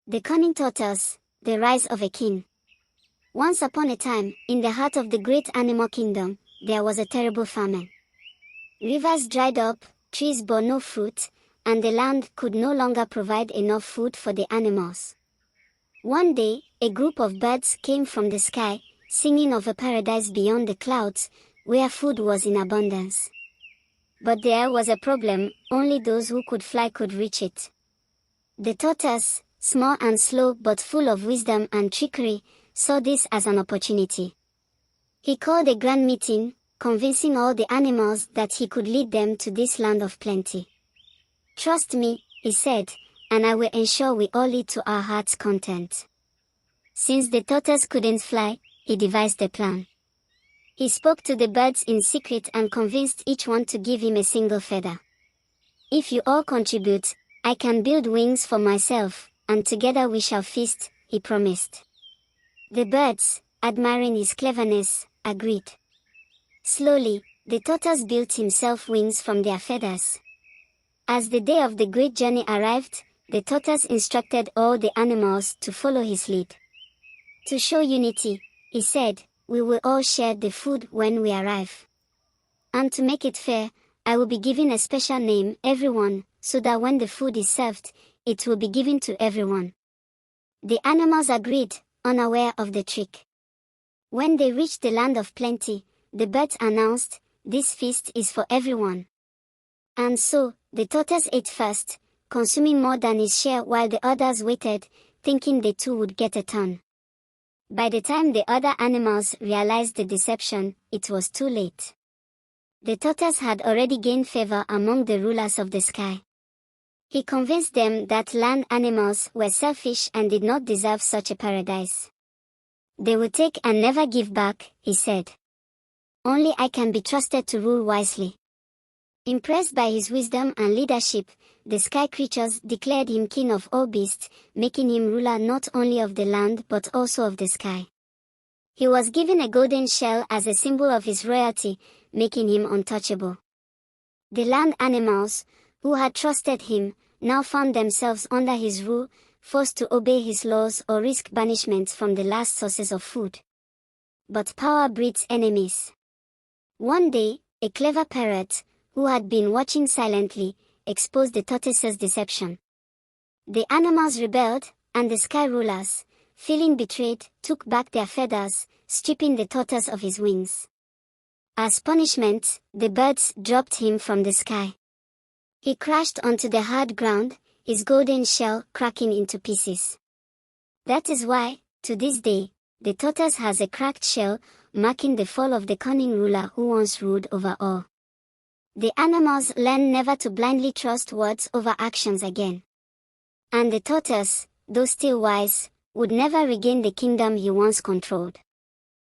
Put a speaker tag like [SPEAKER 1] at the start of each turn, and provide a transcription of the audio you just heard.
[SPEAKER 1] The Cunning Tortoise, the rise of a king. Once upon a time, in the heart of the great animal kingdom, there was a terrible famine. Rivers dried up, trees bore no fruit, and the land could no longer provide enough food for the animals. One day, a group of birds came from the sky, singing of a paradise beyond the clouds, where food was in abundance. But there was a problem, only those who could fly could reach it. The tortoise, small and slow but full of wisdom and trickery, saw this as an opportunity. He called a grand meeting, convincing all the animals that he could lead them to this land of plenty. "Trust me," he said, "and I will ensure we all eat to our heart's content." Since the tortoise couldn't fly, he devised a plan. He spoke to the birds in secret and convinced each one to give him a single feather. "If you all contribute, I can build wings for myself, and together we shall feast," he promised. The birds, admiring his cleverness, agreed. Slowly, the tortoise built himself wings from their feathers. As the day of the great journey arrived, the tortoise instructed all the animals to follow his lead. "To show unity," he said, "we will all share the food when we arrive. And to make it fair, I will be giving a special name, everyone, so that when the food is served, it will be given to everyone." The animals agreed, unaware of the trick. When they reached the land of plenty, the birds announced, "This feast is for everyone." And so, the tortoise ate first, consuming more than his share while the others waited, thinking they too would get a turn. By the time the other animals realized the deception, it was too late. The tortoise had already gained favor among the rulers of the sky. He convinced them that land animals were selfish and did not deserve such a paradise. "They would take and never give back," he said. "Only I can be trusted to rule wisely." Impressed by his wisdom and leadership, the sky creatures declared him king of all beasts, making him ruler not only of the land but also of the sky. He was given a golden shell as a symbol of his royalty, making him untouchable. The land animals, who had trusted him, now found themselves under his rule, forced to obey his laws or risk banishment from the last sources of food. But power breeds enemies. One day, a clever parrot, who had been watching silently, exposed the tortoise's deception. The animals rebelled, and the sky rulers, feeling betrayed, took back their feathers, stripping the tortoise of his wings. As punishment, the birds dropped him from the sky. He crashed onto the hard ground, his golden shell cracking into pieces. That is why, to this day, the tortoise has a cracked shell, marking the fall of the cunning ruler who once ruled over all. The animals learn never to blindly trust words over actions again. And the tortoise, though still wise, would never regain the kingdom he once controlled.